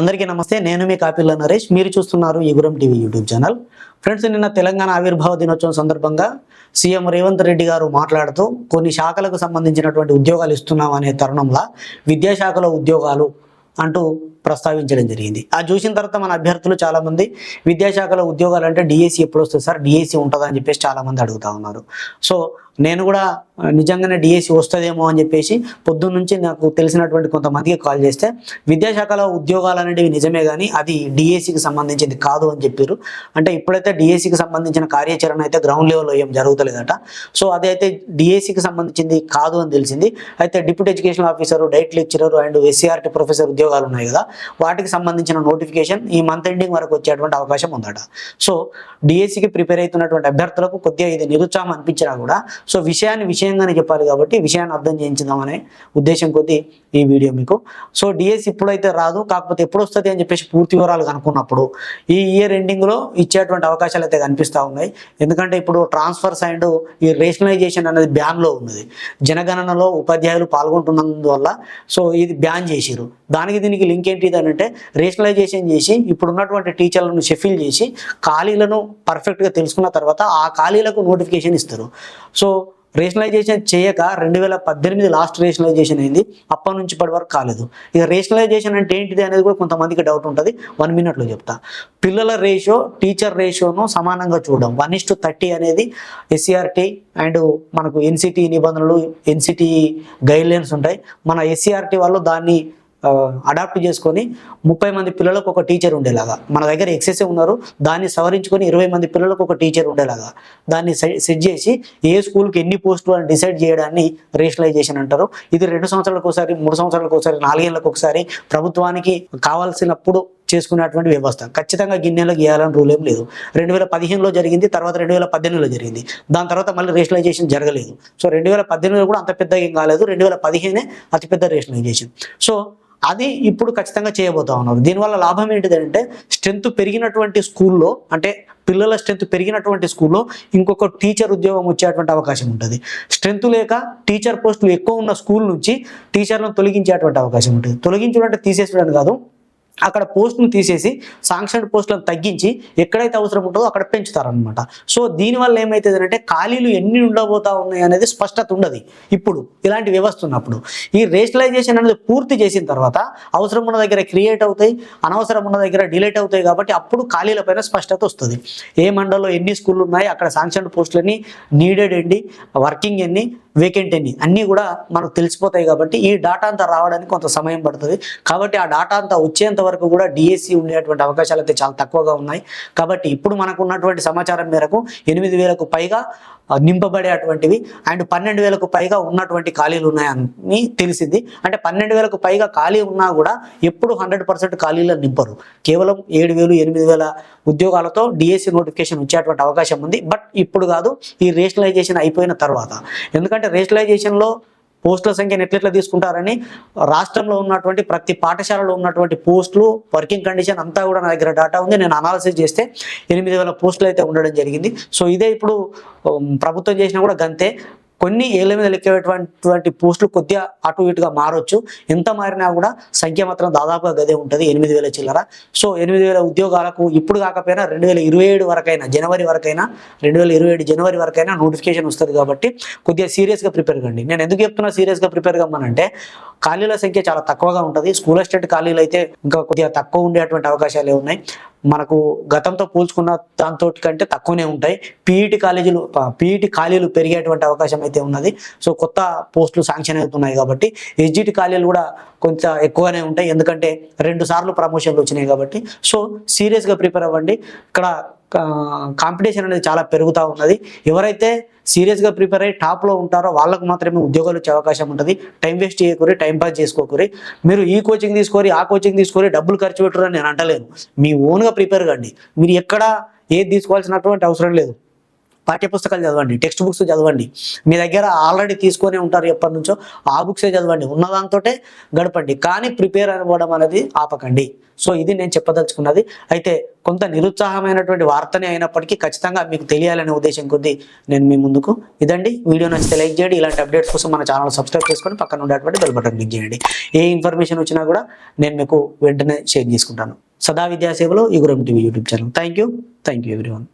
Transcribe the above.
అందరికీ నమస్తే. నేను మీ కాపిల్ల నరేష్. మీరు చూస్తున్నారు యుగురం టీవీ యూట్యూబ్ ఛానల్. ఫ్రెండ్స్, నిన్న తెలంగాణ ఆవిర్భావ దినోత్సవం సందర్భంగా సీఎం రేవంత్ రెడ్డి గారు మాట్లాడుతూ కొన్ని శాఖలకు సంబంధించినటువంటి ఉద్యోగాలు ఇస్తున్నాం అనే తరుణంలో విద్యాశాఖలో ఉద్యోగాలు అంటూ ప్రస్తావించడం జరిగింది. అది చూసిన తర్వాత మన అభ్యర్థులు చాలామంది విద్యాశాఖలో ఉద్యోగాలు అంటే డిఎస్సి ఎప్పుడు వస్తుంది సార్, డిఎస్సి ఉంటుందా అని చెప్పేసి చాలామంది అడుగుతా ఉన్నారు. సో నేను కూడా నిజంగానే డిఎస్సి వస్తుందేమో అని చెప్పేసి పొద్దున్న నుంచి నాకు తెలిసినటువంటి కొంతమందికి కాల్ చేస్తే విద్యాశాఖలో ఉద్యోగాలు అనేవి నిజమే కానీ అది డిఎస్సికి సంబంధించింది కాదు అని చెప్పారు. అంటే ఇప్పుడైతే డిఎస్సికి సంబంధించిన కార్యాచరణ అయితే గ్రౌండ్ లెవెల్లో ఏం జరుగుతలేదట. సో అదైతే డిఎస్సికి సంబంధించింది కాదు అని తెలిసింది. అయితే deputy education officer, diet lecturer and SCERT professor ఉద్యోగాలు ఉన్నాయి కదా, వాటికి సంబంధించిన నోటిఫికేషన్ ఈ మంత్ ఎండింగ్ వరకు వచ్చేటువంటి అవకాశం ఉందట. సో డిఎస్సికి ప్రిపేర్ అవుతున్నటువంటి అభ్యర్థులకు కొద్దిగా ఇది నిరుత్సాహం అనిపించినా కూడా సో విషయంగానే చెప్పాలి కాబట్టి విషయాన్ని అర్థం చేయించుదామనే ఉద్దేశం కొద్దీ ఈ వీడియో మీకు. సో డిఎస్సి ఇప్పుడైతే రాదు, కాకపోతే ఎప్పుడు వస్తుంది అని చెప్పేసి పూర్తి వివరాలు కనుక్కున్నప్పుడు ఈ ఇయర్ ఎండింగ్లో ఇచ్చేటువంటి అవకాశాలు అయితే కనిపిస్తూ ఉన్నాయి. ఎందుకంటే ఇప్పుడు ట్రాన్స్ఫర్స్ అండ్ ఈ రేషనలైజేషన్ అనేది బ్యాన్లో ఉన్నది. జనగణనలో ఉపాధ్యాయులు పాల్గొంటున్నందువల్ల సో ఇది బ్యాన్ చేసిరు. దీనికి లింక్ ఏంటిది అంటే రేషనలైజేషన్ చేసి ఇప్పుడు ఉన్నటువంటి టీచర్లను షెఫిల్ చేసి ఖాళీలను పర్ఫెక్ట్గా తెలుసుకున్న తర్వాత ఆ ఖాళీలకు నోటిఫికేషన్ ఇస్తారు. సో రేషనలైజేషన్ చేయక 2018 లాస్ట్ రేషనలైజేషన్ అయింది. అప్పటి నుంచి ఇప్పటి వరకు కాలేదు. ఇక రేషనలైజేషన్ అంటే ఏంటిది అనేది కూడా కొంతమందికి డౌట్ ఉంటుంది. 1 minute చెప్తా. పిల్లల రేషియో టీచర్ రేషియోను సమానంగా చూడడం 1:30 అనేది ఎస్సీఆర్టీ అండ్ మనకు ఎన్సిటి నిబంధనలు, ఎన్సిటి గైడ్లైన్స్ ఉంటాయి. మన ఎస్సీఆర్టీ వాళ్ళు దాన్ని అడాప్ట్ చేసుకొని 30 మంది పిల్లలకు ఒక టీచర్ ఉండేలాగా, మన దగ్గర ఎక్సెస్ ఉన్నారు దాన్ని సవరించుకొని 20 మంది పిల్లలకు ఒక టీచర్ ఉండేలాగా దాన్ని సెట్ చేసి ఏ స్కూల్కి ఎన్ని పోస్టులు అని డిసైడ్ చేయడాన్ని రేషనలైజేషన్ అంటారు. ఇది 2 సంవత్సరాలకు ఒకసారి, 3 సంవత్సరాలకు ఒకసారి, 4 ఏళ్ళకు ఒకసారి ప్రభుత్వానికి కావాల్సినప్పుడు చేసుకునేటువంటి వ్యవస్థ. ఖచ్చితంగా గిన్నెలో గీయాలని రూల్ ఏం లేదు. 2015లో జరిగింది, తర్వాత 2018లో జరిగింది. దాని తర్వాత మళ్ళీ రేషనలైజేషన్ జరగలేదు. సో 2018లో కూడా అంత పెద్దగా ఏం కాలేదు. 2015 అతిపెద్ద రేషనలైజేషన్. సో అది ఇప్పుడు ఖచ్చితంగా చేయబోతా ఉన్నారు. దీనివల్ల లాభం ఏంటిదంటే స్ట్రెంత్ పెరిగినటువంటి స్కూల్లో, అంటే పిల్లల స్ట్రెంత్ పెరిగినటువంటి స్కూల్లో ఇంకొక టీచర్ ఉద్యోగం వచ్చేటువంటి అవకాశం ఉంటుంది. స్ట్రెంత్ లేక టీచర్ పోస్టులు ఎక్కువ ఉన్న స్కూల్ నుంచి టీచర్లను తొలగించేటువంటి అవకాశం ఉంటుంది. తొలగించడం అంటే తీసేసడం కాదు, అక్కడ పోస్టును తీసేసి శాంక్షన్ పోస్టులను తగ్గించి ఎక్కడైతే అవసరం ఉంటుందో అక్కడ పెంచుతారనమాట. సో దీనివల్ల ఏమవుతుంది అంటే ఖాళీలు ఎన్ని ఉండబోతా ఉన్నాయి అనేది స్పష్టత ఉండదు. ఇప్పుడు ఇలాంటి వ్యవస్థ ఉన్నప్పుడు ఈ రేషనలైజేషన్ అనేది పూర్తి చేసిన తర్వాత అవసరం ఉన్న దగ్గర క్రియేట్ అవుతాయి, అనవసరం ఉన్న దగ్గర డిలీట్ అవుతాయి. కాబట్టి అప్పుడు ఖాళీల పైన స్పష్టత వస్తుంది. ఏ మండలంలో ఎన్ని స్కూళ్ళు ఉన్నాయి, అక్కడ శాంక్షన్ పోస్టులు ఎన్ని, నీడెడ్ ఎన్ని, వర్కింగ్ ఎన్ని, వేకెంట్ ఎన్ని, అన్నీ కూడా మనకు తెలిసిపోతాయి. కాబట్టి ఈ డాటా అంతా రావడానికి కొంత సమయం పడుతుంది. కాబట్టి ఆ డాటా అంతా వచ్చేంత వరకు కూడా డిఎస్సి ఉండేటువంటి అవకాశాలు అయితే చాలా తక్కువగా ఉన్నాయి. కాబట్టి ఇప్పుడు మనకు ఉన్నటువంటి సమాచారం మేరకు 8,000కు పైగా నింపబడేటువంటివి అండ్ 12,000కు పైగా ఉన్నటువంటి ఖాళీలు ఉన్నాయని తెలిసింది. అంటే 12,000కు పైగా ఖాళీ ఉన్నా కూడా ఎప్పుడు 100% ఖాళీలను నింపరు. కేవలం 7,000, 8,000 ఉద్యోగాలతో డిఎస్సి నోటిఫికేషన్ వచ్చేటువంటి అవకాశం ఉంది. బట్ ఇప్పుడు కాదు, ఈ రేషనలైజేషన్ అయిపోయిన తర్వాత. ఎందుకంటే రేషనలైజేషన్లో పోస్టుల సంఖ్యను ఎట్లెట్లా తీసుకుంటారని రాష్ట్రంలో ఉన్నటువంటి ప్రతి పాఠశాలలో ఉన్నటువంటి పోస్టులు, వర్కింగ్ కండిషన్ అంతా కూడా నా దగ్గర డాటా ఉంది. నేను అనాలిసిస్ చేస్తే 8,000 పోస్టులు అయితే ఉండడం జరిగింది. సో ఇదే ఇప్పుడు ప్రభుత్వం చేసినా కూడా గంతే. కొన్ని ఏళ్ళ మీద లెక్కేటువంటి పోస్టులు కొద్దిగా అటు ఇటుగా మారొచ్చు. ఎంత మారినా కూడా సంఖ్య మాత్రం దాదాపుగా గదే ఉంటుంది, 8,000 చిల్లర. సో 8,000 ఉద్యోగాలకు ఇప్పుడు కాకపోయినా 2027 వరకైనా, జనవరి వరకైనా, 2027 జనవరి వరకైనా నోటిఫికేషన్ వస్తుంది. కాబట్టి కొద్దిగా సీరియస్గా ప్రిపేర్ కండి. నేను ఎందుకు చెప్తున్నా సీరియస్గా ప్రిపేర్ కమ్మనంటే ఖాళీల సంఖ్య చాలా తక్కువగా ఉంటుంది. స్కూల్ అసిస్టెంట్ ఖాళీలు అయితే ఇంకా కొద్దిగా తక్కువ ఉండేటువంటి అవకాశాలే ఉన్నాయి. మనకు గతంతో పోల్చుకున్న దాంతో కంటే తక్కువనే ఉంటాయి. పీఈటీ ఖాళీలు పెరిగేటువంటి అవకాశం అయితే ఉన్నది. సో కొత్త పోస్టులు శాంక్షన్ అవుతున్నాయి కాబట్టి ఎస్జిటి ఖాళీలు కూడా కొంచెం ఎక్కువనే ఉంటాయి. ఎందుకంటే 2 సార్లు ప్రమోషన్లు వచ్చినాయి కాబట్టి. సో సీరియస్గా ప్రిపేర్ అవ్వండి. ఇక్కడ కాంపిటీషన్ అనేది చాలా పెరుగుతూ ఉన్నది. ఎవరైతే సీరియస్గా ప్రిపేర్ అయ్యి టాప్లో ఉంటారో వాళ్ళకు మాత్రమే ఉద్యోగాలు వచ్చే అవకాశం ఉంటుంది. టైం వేస్ట్ చేయకూరి, టైం పాస్ చేసుకోకూరి. మీరు ఈ కోచింగ్ తీసుకోరి, ఆ కోచింగ్ తీసుకోరి, డబ్బులు ఖర్చు పెట్టురు అని నేను అంటలేను. మీ ఓన్గా ప్రిపేర్ కండి. మీరు ఎక్కడ ఏది తీసుకోవాల్సినటువంటి అవసరం లేదు. పాఠ్యపుస్తకాలు చదవండి, టెక్స్ట్ బుక్స్ చదవండి. మీ దగ్గర ఆల్రెడీ తీసుకొని ఉంటారు ఎప్పటి నుంచో, ఆ బుక్సే చదవండి, ఉన్నదాంతోటే గడపండి. కానీ ప్రిపేర్ అవ్వడం అనేది ఆపకండి. సో ఇది నేను చెప్పదలుచుకున్నది. అయితే కొంత నిరుత్సాహమైనటువంటి వార్తనే అయినప్పటికీ ఖచ్చితంగా మీకు తెలియాలనే ఉద్దేశం కొద్దీ నేను మీ ముందుకు ఇదండి. వీడియో నచ్చితే లైక్ చేయండి. ఇలాంటి అప్డేట్స్ కోసం మన ఛానల్ సబ్స్క్రైబ్ చేసుకొని పక్కన ఉండేటువంటి బెల్ బటన్ క్లిక్ చేయండి. ఏ ఇన్ఫర్మేషన్ వచ్చినా కూడా నేను మీకు వెంటనే షేర్ చేసుకుంటాను. సదా విద్యాసేవలో యుగురం TV YouTube channel. Thank you everyone.